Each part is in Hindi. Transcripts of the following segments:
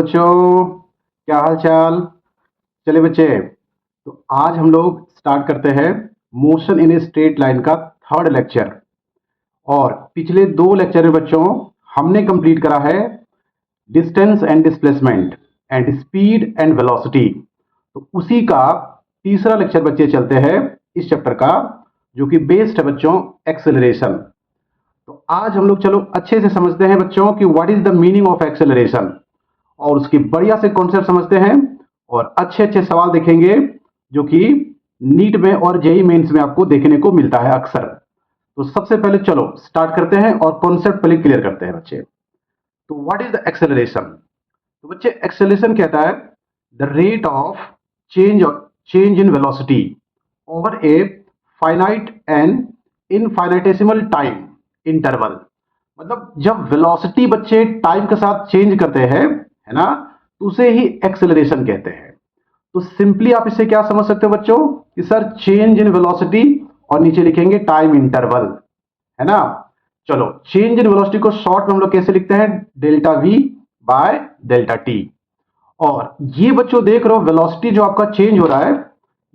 बच्चों, क्या हाल चाल। चलिए बच्चे, तो आज हम लोग स्टार्ट करते हैं motion in a straight line का थर्ड लेक्चर। और पिछले दो लेक्चर में बच्चों हमने कंप्लीट करा है distance and displacement and speed and velocity. तो उसी का तीसरा लेक्चर बच्चे चलते हैं इस चैप्टर का, जो कि बेस्ड है बच्चों एक्सेलरेशन। तो आज हम लोग चलो अच्छे से समझते हैं बच्चों कि what is the meaning of acceleration, और उसकी बढ़िया से कॉन्सेप्ट समझते हैं और अच्छे अच्छे सवाल देखेंगे जो कि नीट में और जेई मेंस में आपको देखने को मिलता है अक्सर। तो सबसे पहले चलो स्टार्ट करते हैं और कॉन्सेप्ट पहले क्लियर करते हैं बच्चे। तो व्हाट इज द एक्सेलरेशन? तो बच्चे एक्सेलरेशन कहता है the rate of change in velocity over a finite and infinitesimal time interval. मतलब जब वेलोसिटी बच्चे टाइम के साथ चेंज करते हैं, है ना, तो उसे ही एक्सेलरेशन कहते हैं। तो सिंपली आप इसे क्या समझ सकते हो बच्चों कि सर चेंज इन वेलोसिटी और नीचे लिखेंगे टाइम इंटरवल, है ना। चलो चेंज इन वेलोसिटी को शॉर्ट में हम लोग कैसे लिखते हैं, delta we bye delta T. और ये बच्चों देख रहे हो वेलोसिटी जो आपका चेंज हो रहा है,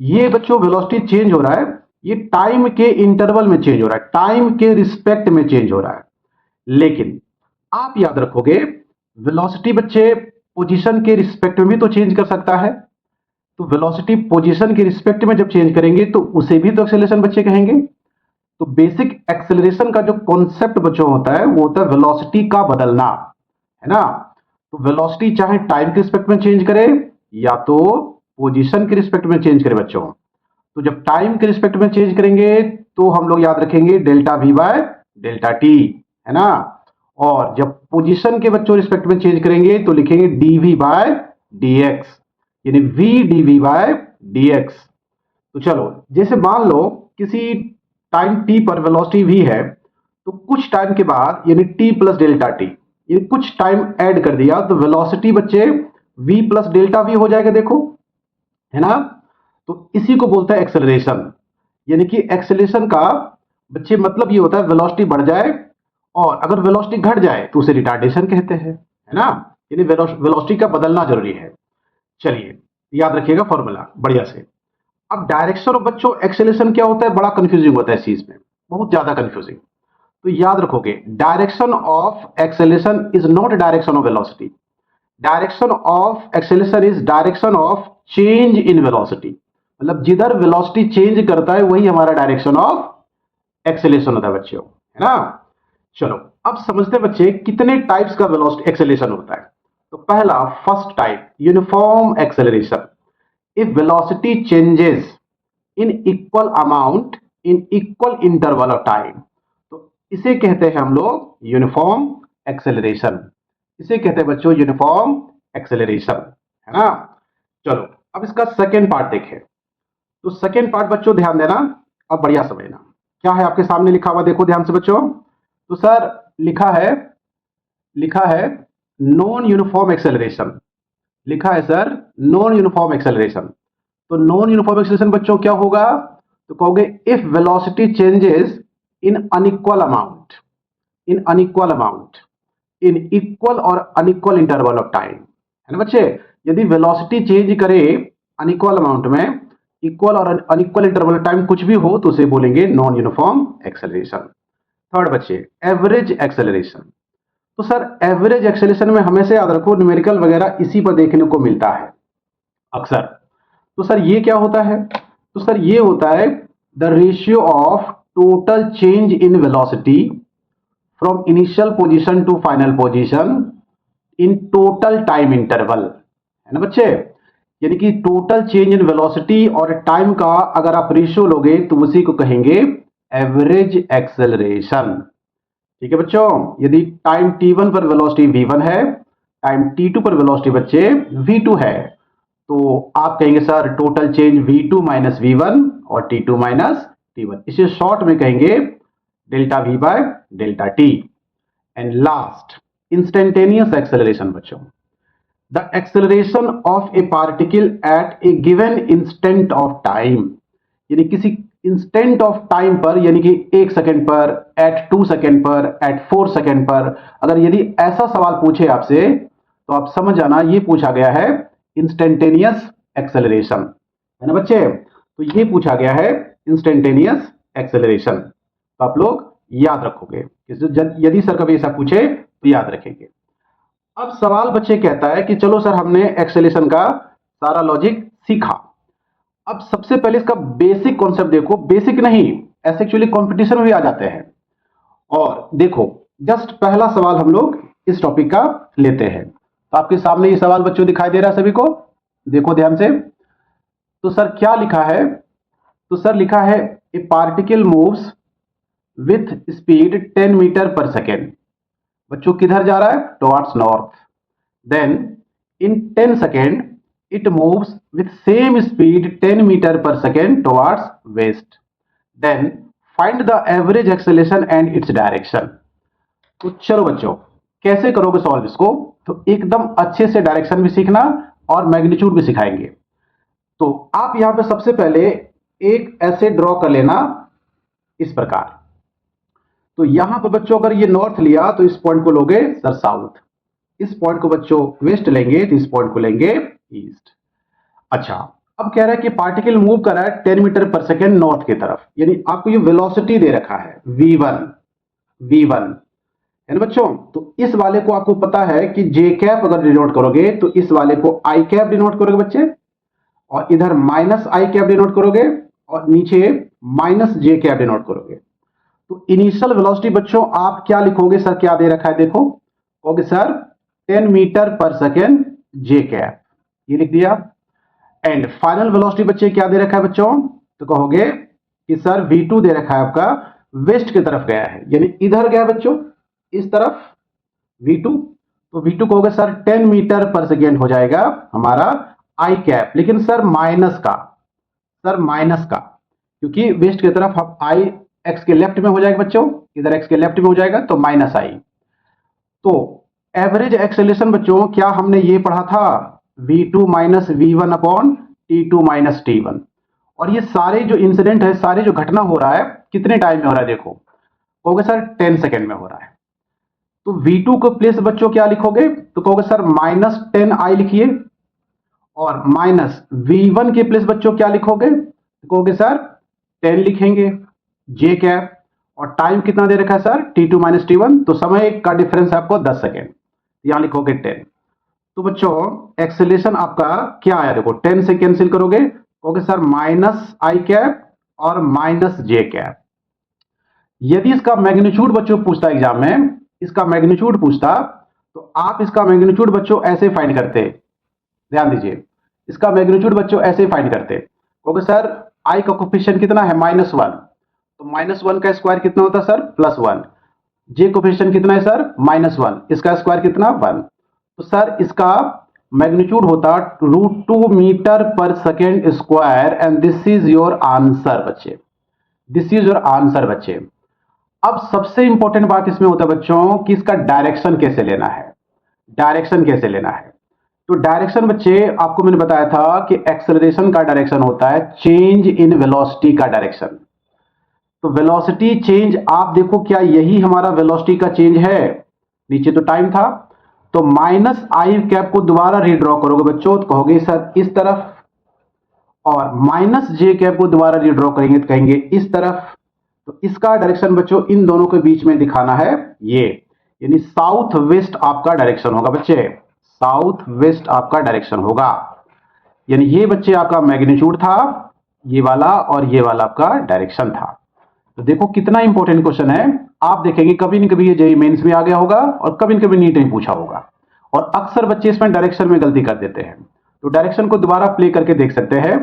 ये बच्चों वेलोसिटी चेंज हो रहा है, ये टाइम के इंटरवल में चेंज हो रहा है, टाइम के रिस्पेक्ट में चेंज हो रहा है। लेकिन आप याद रखोगे वेलोसिटी बच्चे पोजीशन के रिस्पेक्ट में भी तो चेंज कर सकता है। तो वेलोसिटी पोजीशन के रिस्पेक्ट में जब चेंज करेंगे तो उसे भी तो एक्सेलरेशन बच्चे कहेंगे। तो बेसिक एक्सेलरेशन का जो कॉन्सेप्ट बच्चों होता है वो होता है वेलोसिटी का बदलना, है ना। तो वेलोसिटी चाहे टाइम के रिस्पेक्ट में चेंज करे या तो पोजीशन के रिस्पेक्ट में चेंज करे बच्चों। तो जब टाइम के रिस्पेक्ट में चेंज करेंगे तो हम लोग याद रखेंगे delta we bye delta T, है ना। और जब पोजीशन के बच्चों रिस्पेक्ट में चेंज करेंगे तो लिखेंगे डीवी बाय डीएक्स, यानी वी डीवी बाय डीएक्स। तो चलो जैसे मान लो किसी टाइम टी पर वेलोसिटी वी है, तो कुछ टाइम के बाद यानी टी प्लस डेल्टा टी, ये कुछ टाइम ऐड कर दिया तो वेलोसिटी बच्चे वी प्लस डेल्टा वी हो जाएगा, देखो, है ना। तो इसी को बोलता है एक्सेलरेशन। यानी कि एक्सेलरेशन का बच्चे मतलब ये होता है वेलोसिटी बढ़ जाए और अगर वेलोसिटी घट जाए तो उसे रिटार्डेशन कहते हैं, है ना। यानी वेलोसिटी का बदलना जरूरी है। चलिए याद रखिएगा फॉर्मूला बढ़िया से। अब डायरेक्शन ऑफ बच्चों एक्सेलरेशन क्या होता है, बड़ा कंफ्यूजिंग होता है इस चीज में, बहुत ज्यादा कंफ्यूजिंग। तो याद रखोगे direction of acceleration is not direction of velocity, direction of acceleration is direction of change in velocity. मतलब जिधर वेलोसिटी चेंज करता है वही हमारा डायरेक्शन ऑफ एक्सेलरेशन होता है बच्चों, है ना। चलो अब समझते बच्चे कितने टाइप्स का वेलोसिटी एक्सेलरेशन होता है। तो पहला first type uniform acceleration. If velocity changes in equal amount in equal interval of time, तो इसे कहते हैं हम लोग यूनिफॉर्म एक्सेलरेशन। इसे कहते हैं बच्चों यूनिफॉर्म एक्सेलरेशन, है ना। चलो अब इसका सेकेंड पार्ट देखें। तो सेकेंड पार्ट बच्चों ध्यान देना, अब बढ़िया समझना क्या है आपके सामने लिखा हुआ, देखो ध्यान से बच्चों। तो सर लिखा है नॉन यूनिफॉर्म एक्सेलरेशन, लिखा है सर नॉन यूनिफॉर्म एक्सेलरेशन। तो नॉन यूनिफॉर्म एक्सेलरेशन बच्चों क्या होगा, तो कहोगे if velocity changes in unequal amount in equal और अनइक्वल इंटरवल ऑफ टाइम, है ना बच्चे। यदि वेलोसिटी चेंज करे अनइक्वल अमाउंट में, इक्वल और अनइक्वल इंटरवल टाइम कुछ भी हो तो उसे बोलेंगे नॉन यूनिफॉर्म एक्सेलरेशन। थर्ड बच्चे एवरेज एक्सेलरेशन। तो सर एवरेज एक्सेलरेशन में हमेशा याद रखो न्यूमेरिकल वगैरह इसी पर देखने को मिलता है अक्सर। तो सर ये क्या होता है, तो सर ये होता है the ratio of total change in velocity from initial position to final position in total time interval, है ना बच्चे। यानी कि टोटल चेंज इन वेलोसिटी और टाइम का अगर आप रेशियो लोगे तो उसी को कहेंगे एवरेज एक्सेलरेशन। ठीक है बच्चों, यदि टाइम t1 पर वेलोसिटी v1 है, टाइम t2 पर वेलोसिटी बच्चे v2 है, तो आप कहेंगे sir total change v2 minus v one t2 minus t1। इसे शॉर्ट में कहेंगे delta v by delta T. And last instantaneous acceleration बच्चों, the acceleration of a particle at a given instant of time. यानी किसी इंस्टेंट ऑफ टाइम पर, यानी कि 1 सेकंड पर, एट 2 सेकंड पर, एट 4 सेकंड पर, अगर यदि ऐसा सवाल पूछे आपसे तो आप समझ जाना ये पूछा गया है इंस्टेंटेनियस एक्सेलरेशन, है ना बच्चे। तो ये पूछा गया है इंस्टेंटेनियस एक्सेलरेशन, तो आप लोग याद रखोगे, यदि सर कभी ऐसा पूछे तो याद रखेंगे। अब सवाल बच्चे कहता है कि चलो सर हमने एक्सेलरेशन का सारा लॉजिक सीखा, अब सबसे पहले इसका बेसिक कॉन्सेप्ट देखो, बेसिक नहीं ऐसे एक्चुअली कंपटीशन में भी आ जाते हैं। और देखो जस्ट पहला सवाल हम लोग इस टॉपिक का लेते हैं, तो आपके सामने ये सवाल बच्चों दिखाई दे रहा है सभी को, देखो ध्यान से। तो सर क्या लिखा है, तो सर लिखा है a particle moves with speed 10 metre per second. बच्चों किधर जा रहा है, towards north. Then in 10 second it moves with same speed 10 meter per second towards west. Then find the average acceleration and its direction. तो चलो बच्चों कैसे करोगे सॉल्व इसको, तो एकदम अच्छे से डायरेक्शन भी सीखना और मैग्नीट्यूड भी सिखाएंगे। तो आप यहां पे सबसे पहले एक ऐसे ड्रॉ कर लेना इस प्रकार। तो यहां पर बच्चों अगर ये नॉर्थ लिया तो इस पॉइंट को लोगे सर साउथ, इस पॉइंट को बच्चों वेस्ट लेंगे तो इस पॉइंट को लेंगे ईस्ट। अच्छा अब कह रहा है कि पार्टिकल मूव कर रहा है 10 मीटर पर सेकेंड नॉर्थ की तरफ, यानी आपको ये वेलोसिटी दे रखा है v1 है ना बच्चों। तो इस वाले को आपको पता है कि जे कैप अगर डिनोट करोगे तो इस वाले को आई कैप डिनोट करोगे बच्चे, और इधर माइनस आई कैप डिनोट करोगे और नीचे माइनस जे कैप डिनोट करोगे। तो इनिशियल वेलोसिटी बच्चों आप क्या लिखोगे, सर क्या दे रखा है देखो, कहोगे सर 10 मीटर पर सेकेंड जे कैप, ये लिख दिया। एंड फाइनल वेलोसिटी बच्चे क्या दे रखा है बच्चों, तो कहोगे कि सर v2 दे रखा है आपका वेस्ट की तरफ गया है, यानी इधर गया बच्चों इस तरफ v2। तो v2 कहोगे सर 10 मीटर पर सेकेंड हो जाएगा हमारा आई कैप, लेकिन सर माइनस का, क्योंकि वेस्ट की तरफ हम आई एक्स के लेफ्ट में हो जाएगा बच्चों, इधर एक्स के लेफ्ट में हो जाएगा तो माइनस आई। तो एवरेज एक्सेलरेशन बच्चों क्या हमने ये पढ़ा था, v2 minus v1 upon t2 minus t1। और ये सारे जो इंसिडेंट है, सारे जो घटना हो रहा है कितने टाइम में हो रहा है देखो, कहोगे सर 10 सेकेंड में हो रहा है। तो v2 को प्लेस बच्चों क्या लिखोगे, तो कहोगे सर माइनस 10i लिखिए, और माइनस v1 के प्लेस बच्चों क्या लिखोगे, तो कहोगे सर 10 लिखेंगे जे कैप, और टाइम कितना दे रखा है सर t2 माइनस t1, तो समय का डिफरेंस आपको 10 सेकेंड, यहां लिखोगे 10। तो बच्चों एक्सेलरेशन आपका क्या आया देखो, 10 से कैंसिल करोगे, कहोगे सर माइनस आई कैप और माइनस जे कैप। यदि इसका मैग्नीट्यूड बच्चों पूछता एग्जाम में, इसका मैग्नीट्यूड पूछता, तो आप इसका मैग्नीट्यूड बच्चों ऐसे फाइंड करते, ध्यान दीजिए, इसका मैग्नीट्यूड बच्चों ऐसे फाइंड करते, कहोगे सर आई का कोफिशिएंट कितना है -1, तो -1 का स्क्वायर कितना होता है सर +1, जे कोफिशिएंट कितना है सर -1, इसका स्क्वायर कितना 1, तो सर इसका मैग्नीट्यूड होता √2 metre per second square, and this is your answer बच्चे, दिस इज योर आंसर बच्चे। अब सबसे इंपॉर्टेंट बात इसमें होता है बच्चों कि इसका डायरेक्शन कैसे लेना है, डायरेक्शन कैसे लेना है। तो डायरेक्शन बच्चे आपको मैंने बताया था कि एक्सेलरेशन का डायरेक्शन होता है चेंज इन वेलोसिटी का डायरेक्शन। तो वेलोसिटी चेंज आप देखो क्या यही हमारा वेलोसिटी का चेंज है, नीचे तो टाइम था, तो माइनस आई कैप को दोबारा रीड्रॉ करोगे बच्चों तो कहोगे सर इस तरफ, और माइनस जे कैप को दोबारा रीड्रॉ करेंगे तो कहेंगे इस तरफ। तो इसका डायरेक्शन बच्चों इन दोनों के बीच में दिखाना है ये, यानी साउथ वेस्ट आपका डायरेक्शन होगा बच्चे, साउथ वेस्ट आपका डायरेक्शन होगा। यानी ये बच्चे आपका मैग्नीट्यूड था ये वाला, और ये वाला आपका डायरेक्शन था। तो देखो कितना इंपॉर्टेंट क्वेश्चन है, आप देखेंगे कभी न कभी ये जेईई मेंस में आ गया होगा और कभी न कभी नीट में पूछा होगा, और अक्सर बच्चे इसमें डायरेक्शन में गलती कर देते हैं। तो डायरेक्शन को दोबारा प्ले करके देख सकते हैं,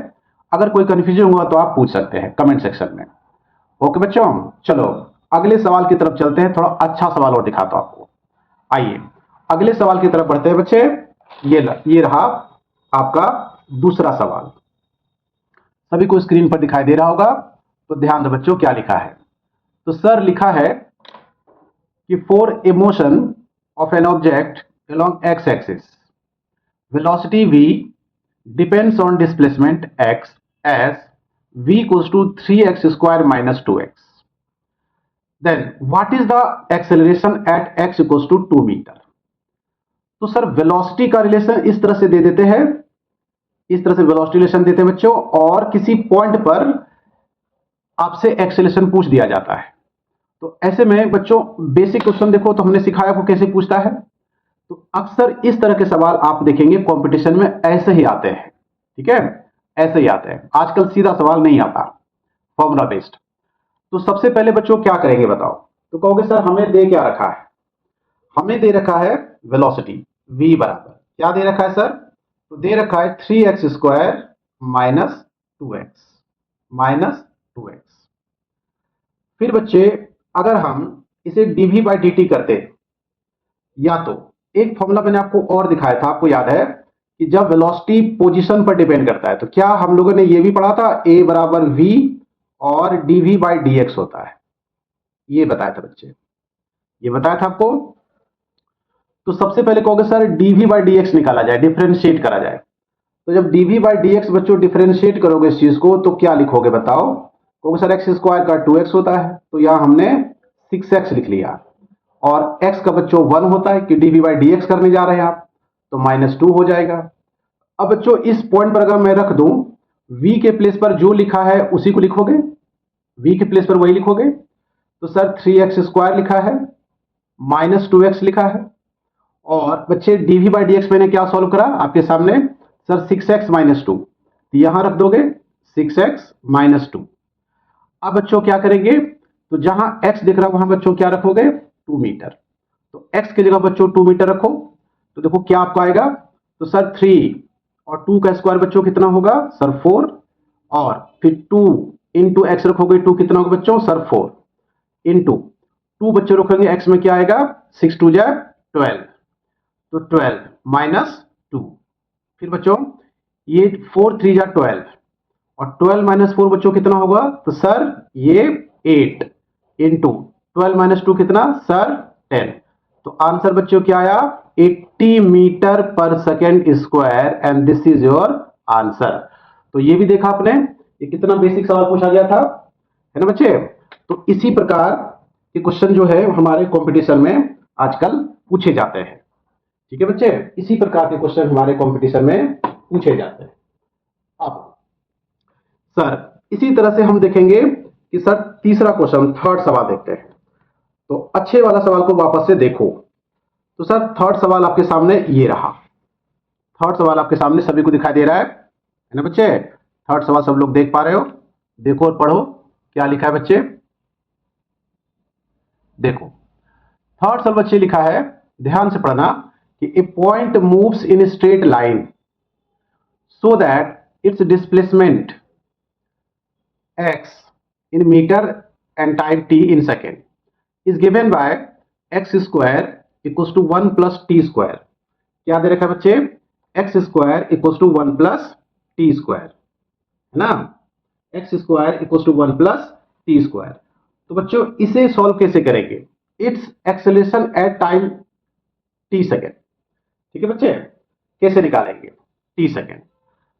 अगर कोई कंफ्यूजन हुआ तो आप पूछ सकते हैं कमेंट सेक्शन में। ओके बच्चों, चलो अगले सवाल की तरफ चलते हैं, थोड़ा अच्छा सवाल और दिखाता हूं आपको। आइए अगले सवाल की तरफ बढ़ते हैं बच्चे। ये रहा आपका दूसरा सवाल, सभी को स्क्रीन पर दिखाई दे रहा होगा, तो ध्यान दो बच्चों क्या लिखा है। तो सर लिखा है कि for a motion of an object along x axis velocity v depends on displacement x as v equals to 3x square minus 2x. Then what is the acceleration at x equals to 2 meter? तो सर वेलोसिटी का रिलेशन इस तरह से दे देते हैं, इस तरह से वेलोसिटी रिलेशन देते हैं बच्चों, और किसी पॉइंट पर आपसे एक्सेलरेशन पूछ दिया जाता है। तो ऐसे में बच्चों बेसिक क्वेश्चन देखो तो हमने सिखाया आपको कैसे पूछता है। तो अक्सर इस तरह के सवाल आप देखेंगे कंपटीशन में ऐसे ही आते हैं, ठीक है, ऐसे ही आते हैं। आजकल सीधा सवाल नहीं आता फॉर्मूला बेस्ड। तो सबसे पहले बच्चों क्या करेंगे बताओ? तो कहोगे सर हमें दे क्या रखा है? हमें दे रखा है वेलोसिटी v बराबर क्या दे रखा है सर? तो दे रखा है 3x स्क्वायर माइनस 2x। फिर बच्चे अगर हम इसे dv बाई dt करते, या तो एक फॉर्मूला मैंने आपको और दिखाया था, आपको याद है कि जब वेलोसिटी पोजीशन पर डिपेंड करता है तो क्या हम लोगों ने ये भी पढ़ा था a बराबर v और dv बाई dx होता है, ये बताया था बच्चे, ये बताया था आपको। तो सबसे पहले कहोगे सर dv बाई dx निकाला जाए, डिफरेंशिएट करा जाए। तो जब dv बाई dx बच्चों डिफरेंशिएट करोगे इस चीज को तो क्या लिखोगे बताओ? कहोगे सर एक्स स्क्वायर का 2x होता है, तो यहां हमने 6x लिख लिया, और x का बच्चों 1 होता है कि dv बाई dx करने जा रहे हैं आप, तो -2 हो जाएगा। अब बच्चों इस पॉइंट पर अगर मैं रख दूं v के प्लेस पर जो लिखा है उसी को लिखोगे, v के प्लेस पर वही लिखोगे। तो सर 3x स्क्वायर लिखा है, -2x लिखा है, और बच्चे dv बाई dx मैंने क्या सॉल्व करा आपके सामने? सर 6x -2, तो यहां रख दोगे 6x -2। अब बच्चों क्या करेंगे? तो जहां x दिख रहा है वहां बच्चों क्या रखोगे? 2 मीटर। तो x की जगह बच्चों 2 मीटर रखो, तो देखो क्या आपका आएगा? तो सर 3 और 2 का स्क्वायर बच्चों कितना होगा? सर 4, और फिर 2 इंटू एक्स रखोगे, 2 कितना होगा बच्चों? सर 4 इंटू 2 बच्चों रखेंगे, x में क्या आएगा? 6 2 जा 12, तो 12 -2। फिर बच्चों ये 4 3 जा 12, और 12 - 4 बच्चों कितना होगा? तो सर ये 8 इंटू 12 - 2 कितना? सर 10। तो आंसर बच्चों क्या आया? 80 metre per second square, and this is your answer. तो ये भी देखा आपने, ये कितना बेसिक सवाल पूछा गया था, है ना बच्चे? तो इसी प्रकार के क्वेश्चन जो है हमारे कंपटीशन में आजकल पूछे जाते हैं, ठीक है बच्चे? इसी प्रकार के क्वेश्चन हमारे कंपटीशन में पूछे जाते हैं। अब सर इसी तरह से हम देखेंगे कि सर तीसरा क्वेश्चन, थर्ड सवाल देखते हैं। तो अच्छे वाला सवाल को वापस से देखो। तो सर थर्ड सवाल आपके सामने ये रहा, थर्ड सवाल आपके सामने सभी को दिखाई दे रहा है ना बच्चे? थर्ड सवाल सब लोग देख पा रहे हो? देखो और पढ़ो क्या लिखा है बच्चे, देखो थर्ड सवाल बच्चे लिखा है, ध्यान से पढ़ना, कि a point moves in straight line so that its displacement x in meter and time t in second is given by x square equals to 1 plus t square। क्या दे रखा है बच्चे? x square equals to 1 plus t square, है ना? x square equals to 1 plus t square। तो बच्चों इसे सॉल्व कैसे करेंगे? It's acceleration at time t second, ठीक है बच्चे? कैसे निकालेंगे t सेकेंड?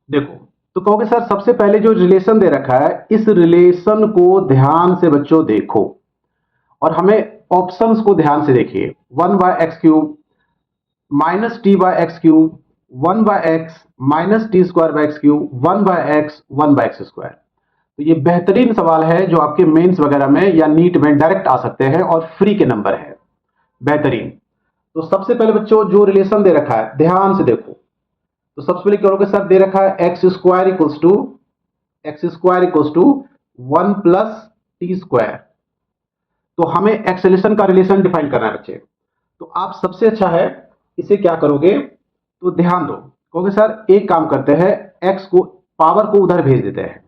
देखो, तो कहोगे सर सबसे पहले जो रिलेशन दे रखा है इस रिलेशन को ध्यान से बच्चों देखो, और हमें ऑप्शंस को ध्यान से देखिए। 1 by X cube minus T by X cube, 1 by X minus T square by X cube, 1 by X 1 by X square. तो ये बेहतरीन सवाल है जो आपके मेंस वगैरह में या नीट में डायरेक्ट आ सकते हैं, और फ्री के नंबर है, बेहतरीन। तो सबसे पहले बच्चों जो रिलेशन दे रखा है ध्यान से देखो। तो सबसे पहले क्या होगा सर? दे रखा है X square equals to 1 plus T square. तो हमें एक्सेलरेशन का रिलेशन डिफाइन करना है बच्चे। तो आप सबसे अच्छा है इसे क्या करोगे? तो ध्यान दो, कहोगे सर एक काम करते हैं, एक्स को पावर को उधर भेज देते हैं।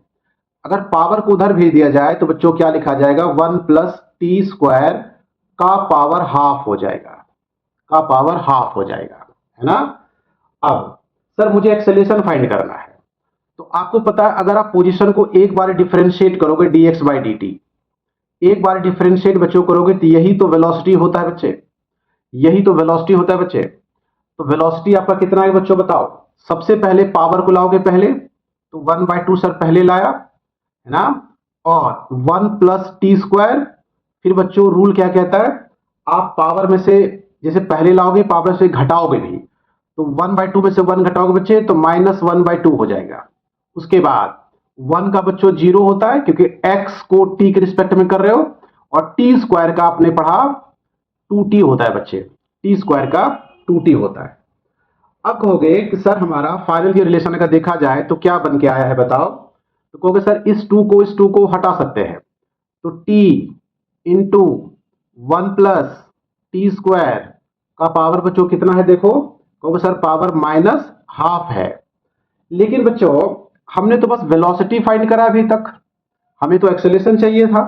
अगर पावर को उधर भेज दिया जाए तो बच्चों क्या लिखा जाएगा? 1 प्लस टी स्क्वायर का पावर हाफ हो जाएगा, का पावर हाफ हो जाएगा, है ना? अब सर मुझे एक्सेलरेशन फाइंड करना है, तो आपको पता है अगर आप पोजीशन को एक बार डिफरेंशिएट करोगे dx बाई dt, एक बार डिफरेंशिएट बच्चों करोगे तो यही तो वेलोसिटी होता है बच्चे, यही तो वेलोसिटी होता है बच्चे। तो वेलोसिटी आपका कितना है बच्चों बताओ? सबसे पहले पावर को लाओगे पहले, तो 1/2 सर पहले लाया, है ना? और 1 प्लस टी स्क्वायर। फिर बच्चों रूल क्या कहता है? आप पावर में से जैसे पहले लाओगे पावर से घटाओगे भी, तो 1/2 में से 1 घटाओगे बच्चे तो -1/2 हो जाएगा। उसके बाद 1 का बच्चों 0 होता है क्योंकि x को t के रिस्पेक्ट में कर रहे हो, और टी स्क्वायर का आपने पढ़ा 2t होता है बच्चे, टी स्क्वायर का 2t होता है। अब कहोगे कि सर हमारा फाइनल के रिलेशन अगर देखा जाए तो क्या बन के आया है बताओ, तो कहोगे सर इस 2 को हटा सकते हैं, तो t into 1 plus T square का पावर बच्चों कितना है, देखो कहोगे सर पावर -12 है। लेकिन बच्चों हमने तो बस वेलोसिटी फाइंड करा अभी तक, हमें तो एक्सेलरेशन चाहिए था।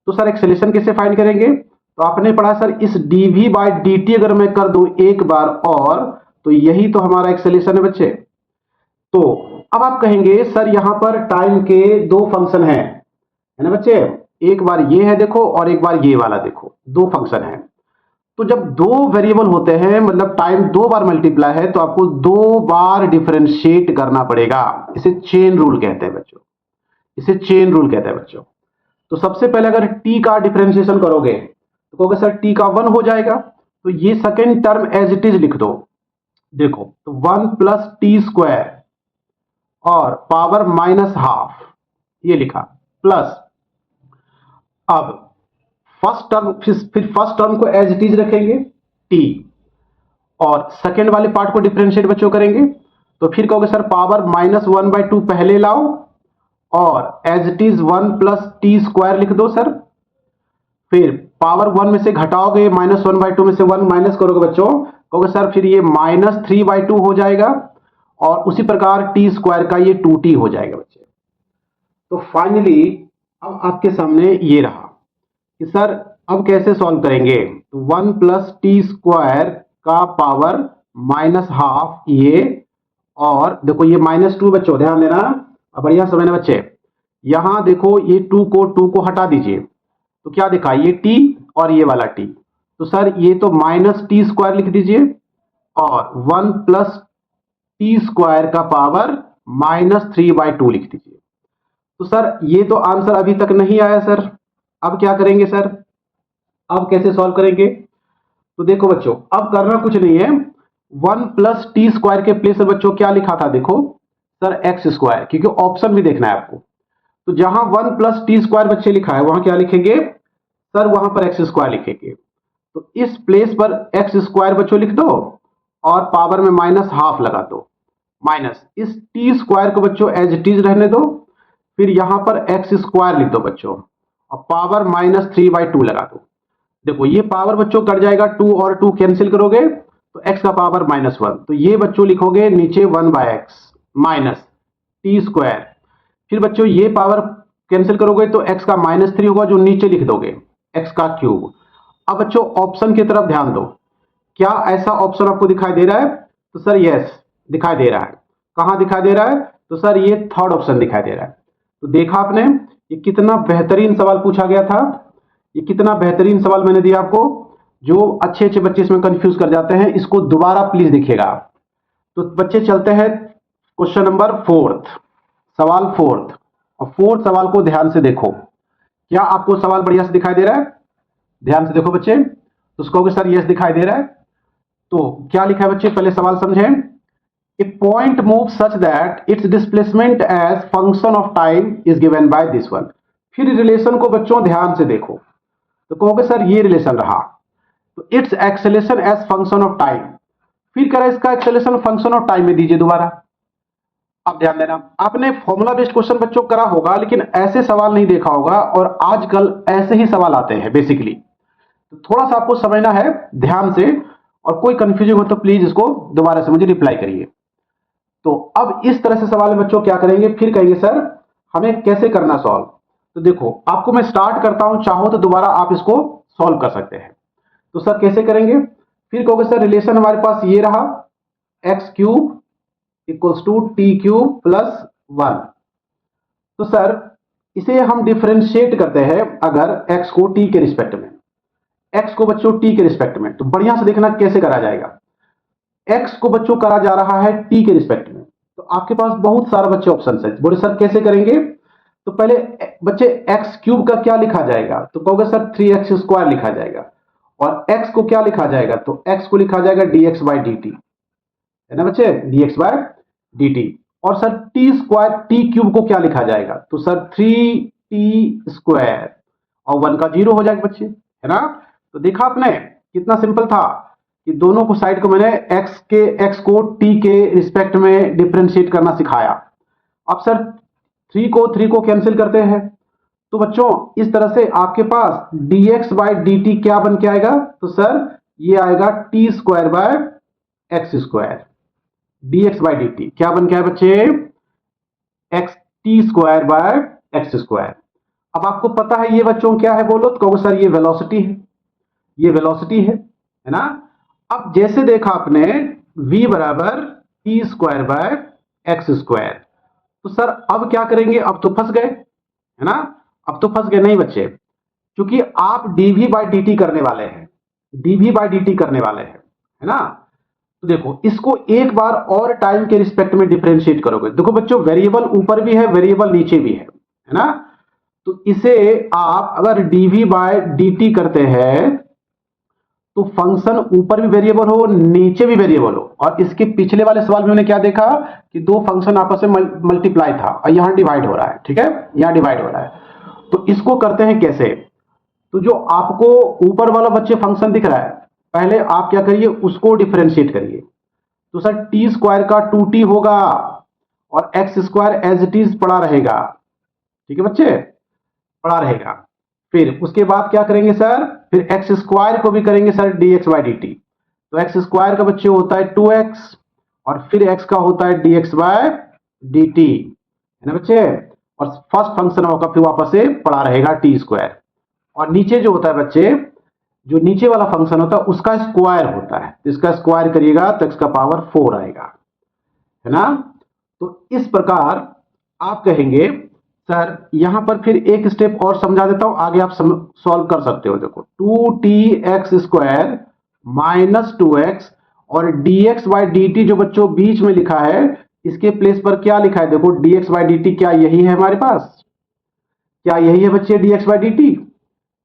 तो सर एक्सेलरेशन कैसे फाइंड करेंगे, तो आपने पढ़ा सर इस dv/dt अगर मैं कर दूं एक बार और, तो यही तो हमारा एक्सेलरेशन है बच्चे। तो अब आप कहेंगे सर यहां पर टाइम के दो फंक्शन है ना बच्चे, एक बार ये है देखो और एक बार ये वाला देखो, दो फंक्शन है। तो जब दो वेरिएबल होते हैं मतलब टाइम दो बार मल्टीप्लाई है, तो आपको दो बार डिफरेंशिएट करना पड़ेगा। इसे चेन रूल कहते हैं बच्चों, इसे चेन रूल कहते हैं बच्चों। तो सबसे पहले अगर t का डिफरेंशिएशन करोगे तो कहोगे सर t का 1 हो जाएगा, तो ये second term as it is लिख दो। देखो तो 1 प्लस टी स्क्वायर और पावर -12 ये लिखा, प्लस अब फर्स्ट टर्म फिर फर्स्ट टर्म को एज इट इज रखेंगे t, और सेकेंड वाले पार्ट को डिफरेंशिएट बच्चों करेंगे, तो फिर कहोगे सर पावर -1/2 पहले लाओ और as it is 1 plus T square लिख दो सर। फिर पावर 1 में से घटाओगे, -1/2 में से 1 माइनस करोगे बच्चों, कहोगे सर फिर ये -3/2 हो जाएगा, और उसी प्रकार टी स्क्वायर का ये 2t हो जाएगा बच्चे। तो फाइनली अब आपके सामने ये रहा कि सर अब कैसे सॉल्व करेंगे, तो 1 प्लस टी स्क्वायर का पावर -12 ये, और देखो ये -2 बच्चों ध्यान देना, अब बढ़िया समझना बच्चे, यहां देखो ये 2 को हटा दीजिए, तो क्या दिखा ये t और ये वाला t, तो सर ये तो -t² लिख दीजिए, और 1 प्लस टी स्क्वायर का पावर -3/2 लिख दीजिए। तो सर ये तो आंसर अभी तक नहीं आया सर, अब क्या करेंगे सर, अब कैसे सॉल्व करेंगे, तो देखो बच्चों अब करना कुछ नहीं है, 1 प्लस टी स्क्वायर के प्लेस में बच्चों क्या लिखा था, देखो सर x², क्योंकि ऑप्शन भी देखना है आपको। तो जहां 1 प्लस टी स्क्वायर बच्चे लिखा है वहां क्या लिखेंगे सर, वहां पर x² लिखेंगे। तो इस प्लेस पर x² बच्चों लिख दो और पावर में -12 लगा दो, माइनस इस टी स्क्वायर को बच्चों एज इट इज रहने दो, फिर यहां पर x² लिख दो बच्चों और पावर -3/2 लगा दो। देखो ये पावर बच्चों कट जाएगा, 2 और 2 कैंसिल करोगे तो x का पावर -1, तो ये बच्चों लिखोगे नीचे 1/x माइनस टी स्क्वायर, फिर बच्चों ये पावर कैंसिल करोगे तो x का -3 होगा जो नीचे लिख दोगे x का क्यूब। अब बच्चों ऑप्शन की तरफ ध्यान दो, क्या ऐसा ऑप्शन आपको दिखाई दे रहा है, तो सर यस दिखाई दे रहा है। कहां दिखाई दे रहा है, तो सर ये थर्ड ऑप्शन दिखाई दे रहा है। तो देखा आपने ये कितना बेहतरीन सवाल पूछा गया था, ये कितना बेहतरीन सवाल मैंने दिया आपको, जो अच्छे अच्छे बच्चे इसमें कंफ्यूज कर जाते हैं, इसको दोबारा प्लीज देखिएगा। तो बच्चे चलते हैं क्वेश्चन नंबर 4, सवाल 4, और 4 सवाल को ध्यान से देखो, क्या आपको सवाल बढ़िया से दिखाई दे रहा है, ध्यान से देखो बच्चे, तो उसको सर यस दिखाई दे रहा है। तो क्या लिखा है बच्चे, पहले सवाल समझें, a point move such that its displacement as function of time is given by this one. फिर रिलेशन को बच्चों ध्यान से देखो, तो कहोगे सर ये रिलेशन रहा, तो it's acceleration as function of time, फिर करा इसका एक्सेलेरेशन फंक्शन ऑफ टाइम में दीजिए दोबारा। अब ध्यान देना, आपने फॉर्मूला बेस्ड क्वेश्चन बच्चों करा होगा लेकिन ऐसे सवाल नहीं देखा होगा, और आजकल ऐसे ही सवाल आते हैं बेसिकली, तो थोड़ा सा आपको समझना है ध्यान से, और कोई कंफ्यूजन हो तो प्लीज इसको दोबारा से मुझे रिप्लाई करिए। तो अब इस तरह से सवाल बच्चों क्या करेंगे, फिर कहेंगे सर हमें कैसे करना सॉल्व। तो देखो आपको मैं स्टार्ट करता हूं, चाहो तो दोबारा आप इसको सॉल्व कर सकते हैं। तो सर कैसे करेंगे, फिर कहोगे सर रिलेशन हमारे पास ये रहा, x³ equals to t³ plus 1। तो सर इसे हम डिफरेंशिएट करते हैं, अगर x को t के रिस्पेक्ट में, x को बच्चों t के रिस्पेक्ट में, तो बढ़िया से देखना कैसे करा जाएगा। x को बच्चों करा जा रहा है t के रिस्पेक्ट में, तो आपके पास बहुत सारा बच्चे ऑप्शन है, बोले सर कैसे करेंगे। तो पहले बच्चे x³ का क्या लिखा जाएगा, तो कहोगे सर 3x² लिखा जाएगा, और x को क्या लिखा जाएगा, तो x को लिखा जाएगा dx बाई डी टी, है ना बच्चे, dx बाय dt। और sir T square T cube को क्या लिखा जाएगा, तो सर 3t² और 1 का 0 हो जाएगा बच्चे, है ना। तो देखा आपने कितना सिंपल था कि दोनों को साइड को मैंने x को t के रिस्पेक्ट में डिफरेंशिएट करना सिखाया। अब सर 3 को कैंसिल करते हैं, तो बच्चों इस तरह से आपके पास dx बाय dt क्या बन के आएगा, तो सर ये आएगा t² by x²। dx by D T क्या बन गया बच्चे, xt² बाय x²। अब आपको पता है ये बच्चों क्या है, बोलो तो कहो सर ये वेलोसिटी है, ये वेलोसिटी है ना। अब जैसे देखा आपने v बराबर t² बाय x², तो सर अब क्या करेंगे, अब तो फंस गए, है ना। अब तो फंस गए नहीं बच्चे, क्योंकि आप dv बाई dt करने वाले हैं, dv बाई dt करने वाले हैं, है ना। तो देखो इसको एक बार और टाइम के रिस्पेक्ट में डिफरेंशिएट करोगे। देखो बच्चों वेरिएबल ऊपर भी है, वेरिएबल नीचे भी है ना। तो इसे आप अगर dv बाय dt करते हैं तो फंक्शन ऊपर भी वेरिएबल हो नीचे भी वेरिएबल हो। और इसके पिछले वाले सवाल में हमने क्या देखा कि दो फंक्शन आपस में मल्टीप्लाई था और यहां डिवाइड हो रहा है, ठीक है, यहां डिवाइड हो रहा है। तो इसको करते हैं कैसे, तो जो आपको ऊपर वाला बच्चे फंक्शन दिख रहा है, पहले आप क्या करिए उसको डिफरेंशिएट करिए। तो सर t² का 2t होगा और x² एज इट इज पड़ा रहेगा, ठीक है बच्चे, पड़ा रहेगा। फिर उसके बाद क्या करेंगे सर, फिर x² को भी करेंगे सर dx बाई dt। तो x² का बच्चे होता है 2x और फिर x का होता है dx बाय dt, है ना बच्चे। और फर्स्ट फंक्शन होगा फिर वापस से पड़ा रहेगा t²। और नीचे जो होता है बच्चे, जो नीचे वाला फंक्शन होता है उसका स्क्वायर होता है, तो इसका स्क्वायर करिएगा तो x का पावर 4 आएगा, है ना। तो इस प्रकार आप कहेंगे सर यहां पर फिर एक स्टेप और समझा देता हूं, आगे आप सॉल्व कर सकते हो। देखो 2tx² माइनस 2x और dx बाई dt जो बच्चों बीच में लिखा है इसके प्लेस पर क्या लिखा है, देखो dx बाई dt क्या यही है हमारे पास, क्या यही है बच्चे dx बाई dt।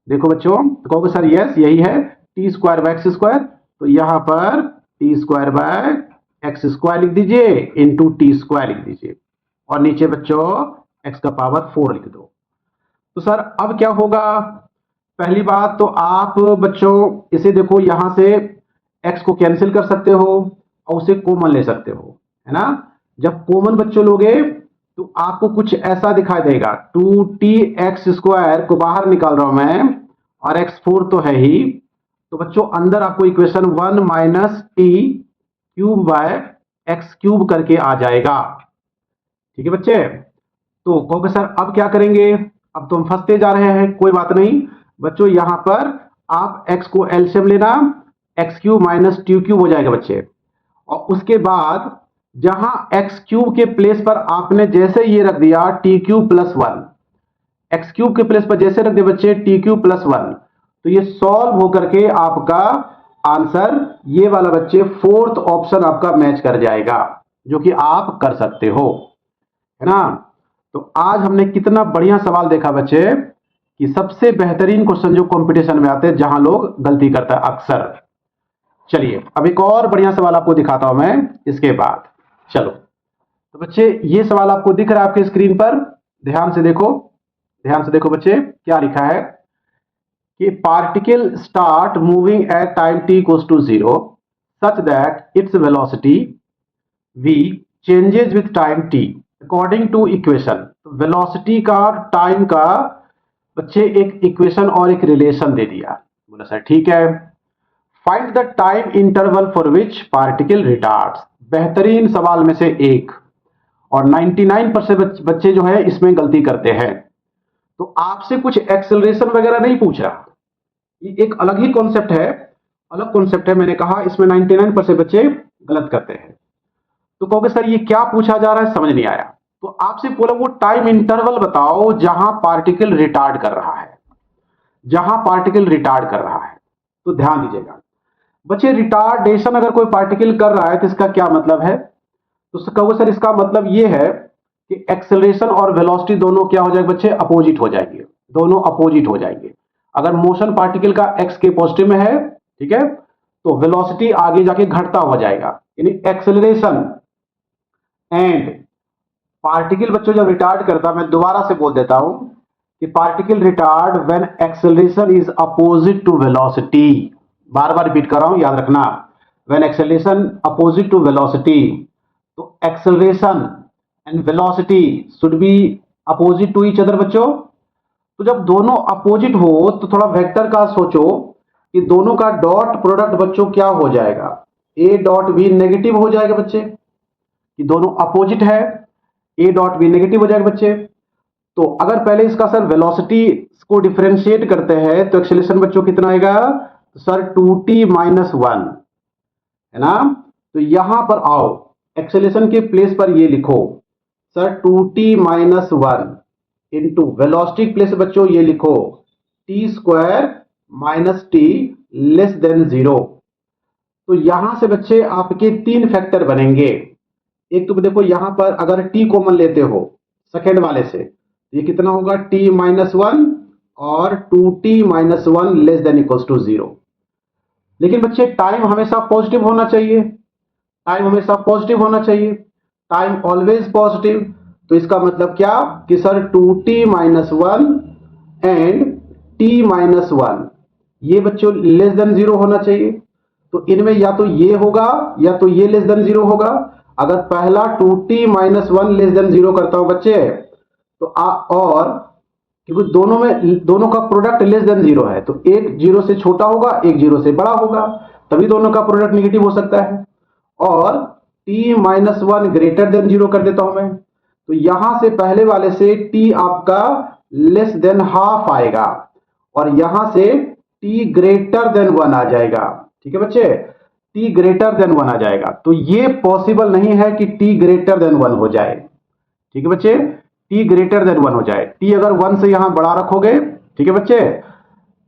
देखो बच्चों कहोगे सर यस यही है, t² बाय x²। तो यहां पर t² बाय x² लिख दीजिए इंटू t² लिख दीजिए और नीचे बच्चों x का पावर 4 लिख दो। तो सर अब क्या होगा, पहली बात तो आप बच्चों इसे देखो यहां से x को कैंसिल कर सकते हो और उसे कॉमन ले सकते हो, है ना। जब कॉमन बच्चों लोगे तो आपको कुछ ऐसा दिखाई देगा, 2tx² को बाहर निकाल रहा हूं मैं और x4 तो है ही। तो बच्चों अंदर आपको equation 1 minus t³ bye x³ करके आ जाएगा, ठीक है बच्चे। तो कहोगे सर अब क्या करेंगे, अब तो हम फंसते जा रहे हैं, कोई बात नहीं बच्चों, यहां पर आप x को एलसीएम लेना, x³ माइनस t³ हो जाएगा बच्चे। और उसके बाद जहां x³ के प्लेस पर आपने जैसे ये रख दिया t³ प्लस 1, x³ के प्लेस पर जैसे रख दिया बच्चे t³ प्लस 1, तो ये सॉल्व होकर के आपका आंसर ये वाला बच्चे फोर्थ ऑप्शन आपका मैच कर जाएगा, जो कि आप कर सकते हो, है ना। तो आज हमने कितना बढ़िया सवाल देखा बच्चे कि सबसे बेहतरीन क्वेश्चन जो कंपटीशन में आते हैं जहां लोग गलती करता है अक्सर। चलिए अब एक और बढ़िया सवाल आपको दिखाता हूं मैं इसके बाद। चलो तो बच्चे ये सवाल आपको दिख रहा है आपके स्क्रीन पर, ध्यान से देखो, ध्यान से देखो बच्चे क्या लिखा है कि particle start moving at time t equals to 0 such that it's velocity v changes with time t according to equation. Velocity का टाइम का बच्चे एक इक्वेशन और एक रिलेशन दे दिया। बोला सर ठीक है, find the time interval for which particle retards. बेहतरीन सवाल में से एक, और 99% बच्चे जो है इसमें गलती करते हैं। तो आपसे कुछ एक्सेलरेशन वगैरह नहीं पूछा, ये एक अलग ही कॉन्सेप्ट है, अलग कॉन्सेप्ट है। मैंने कहा इसमें 99% बच्चे गलत करते हैं। तो कहोगे सर ये क्या पूछा जा रहा है, समझ नहीं आया। तो आपसे बोला वो टाइम इंटरवल बताओ जहां पार्टिकल रिटार्ड कर रहा है, जहां पार्टिकल रिटार्ड कर रहा है। तो ध्यान दीजिएगा बच्चे, रिटार्डेशन अगर कोई पार्टिकल कर रहा है तो इसका क्या मतलब है, तो कहोगे सर इसका मतलब ये है कि एक्सेलरेशन और वेलोसिटी दोनों क्या हो जाएंगे बच्चे, अपोजिट हो जाएंगे, दोनों अपोजिट हो जाएंगे। अगर मोशन पार्टिकल का एक्स के पॉजिटिव में है, ठीक है, तो वेलोसिटी आगे जाके घटता हुआ जाएगा, यानी एक्सेलरेशन एंड पार्टिकल बच्चों जब रिटार्ड करता, मैं दोबारा से बोल देता हूं कि particle retard when acceleration is opposite to velocity. बार बार रिपीट कर रहा हूं, याद रखना, when acceleration opposite to velocity, तो acceleration and velocity should be opposite to each other बच्चों। तो जब दोनों अपोजिट हो तो थोड़ा वेक्टर का सोचो कि दोनों का डॉट प्रोडक्ट बच्चों क्या हो जाएगा, ए डॉट बी नेगेटिव हो जाएगा बच्चे, कि दोनों अपोजिट है, ए डॉट बी नेगेटिव हो जाएगा बच्चे। तो अगर पहले इसका सर वेलोसिटी को डिफरेंशिएट करते हैं तो एक्सेलरेशन बच्चों कितना आएगा, तो सर 2t-1 है ना। तो यहां पर आओ, एक्सेलरेशन के प्लेस पर ये लिखो sir 2t-1 into velocity place बच्चों ये लिखो t² - t <0। तो यहां से बच्चे आपके तीन फैक्टर बनेंगे। एक तो देखो यहां पर अगर t कॉमन लेते हो सेकेंड वाले से, ये कितना होगा t-1 और 2t-1 < 0। लेकिन बच्चे टाइम हमेशा पॉजिटिव होना चाहिए, टाइम हमेशा पॉजिटिव होना चाहिए, टाइम ऑलवेज पॉजिटिव। तो इसका मतलब क्या कि सर 2t-1 एंड t-1 ये बच्चों < 0 होना चाहिए। तो इनमें या तो ये होगा या तो ये < 0 होगा। अगर पहला 2t-1 < 0 करता हूं बच्चे तो और क्योंकि दोनों का प्रोडक्ट < 0 है, तो एक 0 से छोटा होगा, एक 0 से बड़ा होगा, तभी दोनों का प्रोडक्ट निगेटिव हो सकता है। और t-1 < 0 कर देता हूं मैं, तो यहां से पहले वाले से t आपका ½ आएगा और यहां से t 1 आ जाएगा। ठीक है बच्चे, t>1 आ जाएगा। तो ये पॉसिबल नहीं है कि t>1 हो जाए। ठीक है बच्चे, t>1 हो जाए। t अगर 1 से यहां बड़ा रखोगे, ठीक है बच्चे,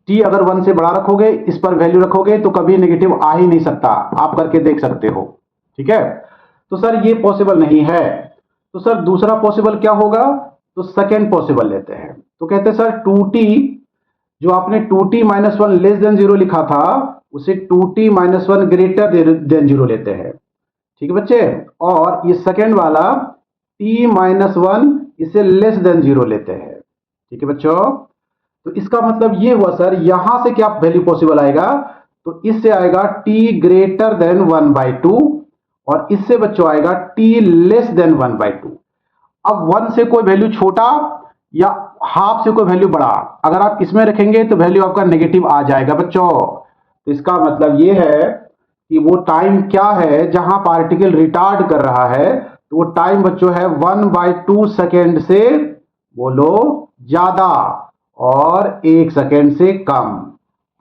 t अगर 1 से बड़ा रखोगे, इस पर वैल्यू रखोगे तो कभी नेगेटिव आ ही नहीं सकता, आप करके देख सकते हो। ठीक है, तो सर ये पॉसिबल नहीं है। तो सर दूसरा पॉसिबल क्या होगा, तो सेकेंड पॉसिबल लेते हैं। तो कहते हैं सर 2t, जो आपने 2t-1 < 0 लिखा था उसे 2t-1 < 0 लेते हैं। ठीक है बच्चे, और ये सेकेंड वाला t-1 इसे < 0 लेते हैं। ठीक है बच्चों, तो इसका मतलब ये हुआ सर, यहां से क्या वैल्यू पॉसिबल आएगा, तो इससे आएगा t>1/2 और इससे बच्चों आएगा t<1/2। अब 1 से कोई वैल्यू छोटा या हाफ से कोई वैल्यू बड़ा, अगर आप इसमें रखेंगे तो वैल्यू आपका नेगेटिव आ जाएगा बच्चों। तो इसका मतलब ये है कि वो टाइम क्या है जहां पार्टिकल रिटार्ड कर रहा है, तो वो टाइम बच्चों है 1/2 सेकेंड से बोलो ज्यादा और 1 सेकेंड से कम।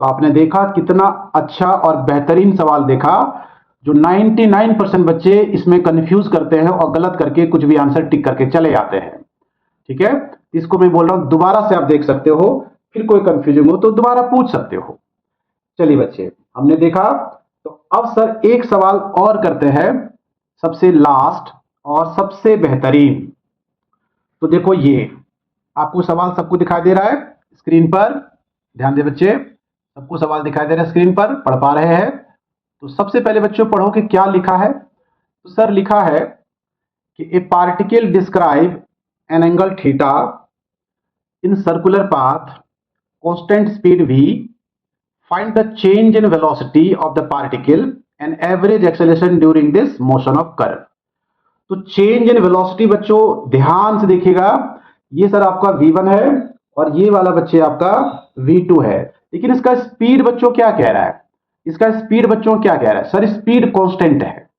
तो आपने देखा कितना अच्छा और बेहतरीन सवाल देखा, जो 99% बच्चे इसमें कंफ्यूज करते हैं और गलत करके कुछ भी आंसर टिक करके चले जाते हैं। ठीक है, इसको मैं बोल रहा हूं दोबारा से आप देख सकते हो, फिर कोई कंफ्यूजन हो तो दोबारा पूछ सकते हो। चलिए बच्चे, हमने देखा। तो अब सर एक सवाल और करते हैं, सबसे लास्ट और सबसे बेहतरीन। तो देखो ये आपको सवाल सबको दिखाई दे रहा है स्क्रीन पर, ध्यान दे बच्चे, सबको सवाल दिखाई दे रहा है स्क्रीन पर, पढ़ पा रहे हैं। तो सबसे पहले बच्चों पढ़ो कि क्या लिखा है। तो सर लिखा है कि ए particle describe an angle theta in circular path, constant speed v, find the change in velocity of the particle and average acceleration during this motion of curve। तो चेंज इन वेलोसिटी बच्चों ध्यान से देखिएगा, ये सर आपका v1 है और ये वाला बच्चे आपका v2 है, लेकिन इसका स्पीड बच्चों क्या कह रहा है, इसका स्पीड बच्चों क्या कह रहा है, सर स्पीड कांस्टेंट है।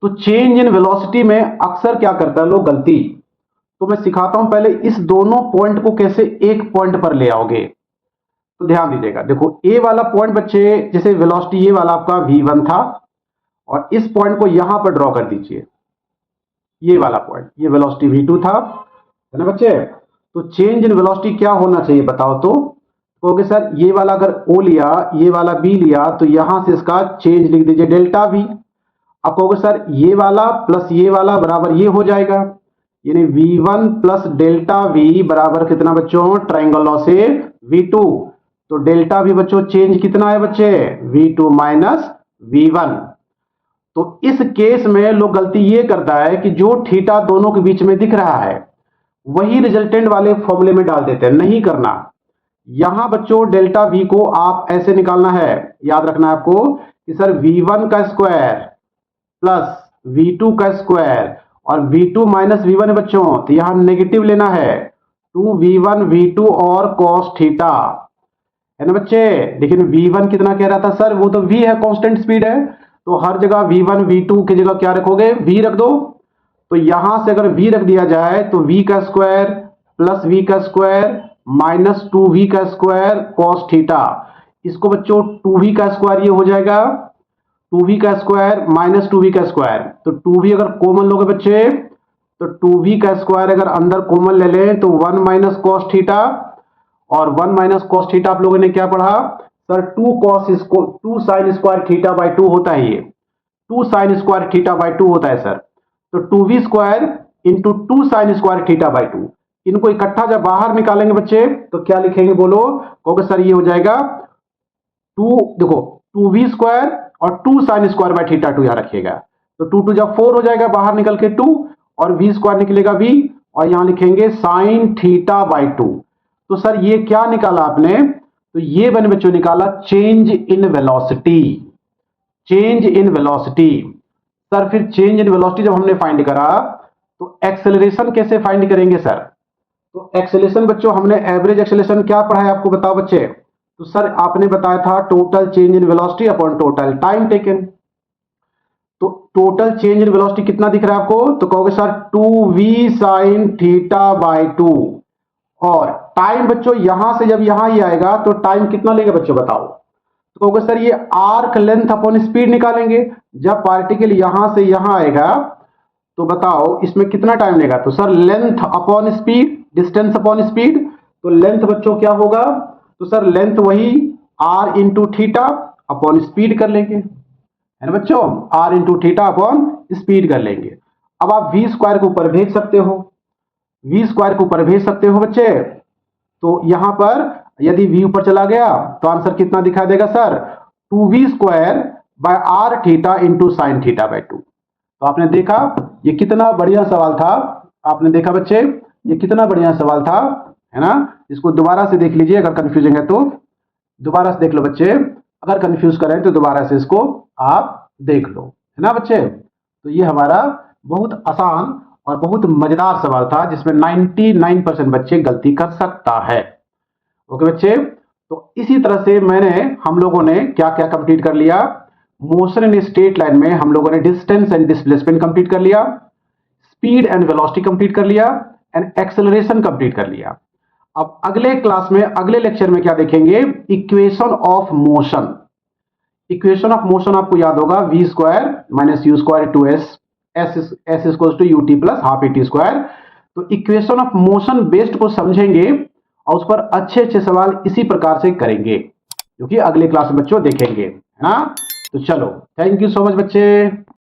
तो चेंज इन वेलोसिटी में अक्सर क्या करता है लोग गलती, तो मैं सिखाता हूं पहले इस दोनों पॉइंट को कैसे एक पॉइंट पर ले आओगे। तो ध्यान दीजिएगा, देखो ए वाला पॉइंट बच्चे, जैसे वेलोसिटी ये वाला आपका v1 था और इस पॉइंट को यहां पर ड्रॉ कर दीजिए, ये वाला पॉइंट, ये वेलोसिटी v2 था, है ना बच्चे। तो चेंज इन वेलोसिटी क्या होना चाहिए बताओ, तो कहोगे सर ये वाला अगर o लिया, ये वाला b लिया, तो यहां से इसका चेंज लिख दीजिए डेल्टा v। अब कहोगे सर ये वाला प्लस ये वाला बराबर ये हो जाएगा, यानी v1 प्लस डेल्टा v बराबर कितना बच्चों, ट्राइंगल लॉ से v2। तो डेल्टा वी बच्चों चेंज कितना है बच्चे, v2 माइनस v1। तो इस केस में लोग गलती ये करता है कि जो थीटा दोनों के बीच में दिख रहा है वही रिजल्टेंट वाले फॉर्मूले में डाल देते हैं, नहीं करना। यहां बच्चों डेल्टा वी को आप ऐसे निकालना है, याद रखना है आपको कि सर v1 का स्क्वायर प्लस v2 का स्क्वायर और v2 माइनस v1 है बच्चों, तो यहां नेगेटिव लेना है 2v1 v2 और cos थीटा, है ना बच्चे। लेकिन v1 कितना कह रहा था सर, वो तो v है, कांस्टेंट स्पीड है, तो हर जगह v1 v2 की जगह क्या रखोगे, v रख दो। तो यहां से अगर v रख दिया जाए तो v का स्क्वायर प्लस v का स्क्वायर माइनस 2v का स्क्वायर cos थीटा, इसको बच्चों 2v का स्क्वायर ये हो जाएगा 2v का स्क्वायर माइनस 2v का स्क्वायर, तो 2v अगर कॉमन लोगे बच्चे तो 2v का स्क्वायर अगर अंदर कॉमन ले लें तो 1 माइनस cos थीटा, और 1 माइनस cos थीटा आप लोगों ने क्या पढ़ा sir, 2 sine square theta by 2 होता है, ये 2 साइन स्क्वायर थीटा बाई 2 होता है सर। तो 2v square into 2 sine square theta by 2, इनको इकट्ठा जब बाहर निकालेंगे बच्चे तो क्या लिखेंगे बोलो, कहोगे सर ये हो जाएगा 2, देखो 2v स्क्वायर और 2 साइन स्क्वायर बाई थीटा 2 यहां रखिएगा, तो 2 2 जब 4 हो जाएगा बाहर निकल के 2, और v स्क्वायर निकलेगा v, और यहां लिखेंगे साइन थीटा बाई 2। तो सर ये क्या निकाला आपने, तो ये बने बच्चों निकाला change in velocity, change in velocity. Sir फिर चेंज इन वेलोसिटी जब हमने फाइंड करा तो एक्सेलरेशन कैसे फाइंड करेंगे सर, तो एक्सेलरेशन बच्चों हमने एवरेज एक्सेलरेशन क्या पढ़ा है आपको बताओ बच्चे, तो सर आपने बताया था total change in velocity upon total time taken. तो टोटल चेंज इन वेलोसिटी कितना दिख रहा है आपको, तो कहोगे sir 2v sine theta by 2, और टाइम बच्चों यहां से जब यहां ही आएगा तो टाइम कितना लेगा बच्चों बताओ, तो कहोगे सर ये आर्क लेंथ अपॉन स्पीड निकालेंगे। जब पार्टिकल यहां से यहां आएगा तो बताओ इसमें कितना टाइम लेगा, तो sir length upon speed, distance upon speed, तो लेंथ बच्चों क्या होगा, तो सर लेंथ वही r into theta upon speed कर लेंगे, है ना बच्चों, r into theta upon speed कर लेंगे। अब आप v स्क्वायर के ऊपर भेज सकते हो, v स्क्वायर के ऊपर भेज सकते हो बच्चे, तो यहां पर यदि v ऊपर चला गया तो आंसर कितना दिखा देगा sir, 2v square by r theta into sine theta by 2। तो आपने देखा ये कितना बढ़िया सवाल था, आपने देखा बच्चे ये कितना बढ़िया सवाल था, है ना। इसको दोबारा से देख लीजिए, अगर कंफ्यूजिंग है तो दोबारा से देख लो बच्चे, अगर कंफ्यूज करें तो दोबारा से इसको आप देख लो, है ना बच्चे। तो ये हमारा बहुत आसान और बहुत मजेदार सवाल था जिसमें 99% बच्चे गलती कर सकता है। ओके बच्चे, तो इसी तरह से हम लोगों ने क्या क्या कंप्लीट कर लिया, मोशन इन स्ट्रेट लाइन में हम लोगों ने डिस्टेंस एंड डिस्प्लेसमेंट कंप्लीट कर लिया, स्पीड एंड वेलोसिटी कंप्लीट कर लिया, एंड एक्सेलरेशन कंप्लीट कर लिया। अब अगले क्लास में, अगले लेक्चर में क्या देखेंगे, equation of motion. Equation of motion आपको याद होगा v square minus U square two S S equals to U T plus half A T square. तो इक्वेशन ऑफ मोशन बेस्ड को समझेंगे और उस पर अच्छे अच्छे सवाल इसी प्रकार से करेंगे, जो कि अगले क्लास में बच्चों देखेंगे, है ना। तो चलो, थैंक यू सो मच बच्चे।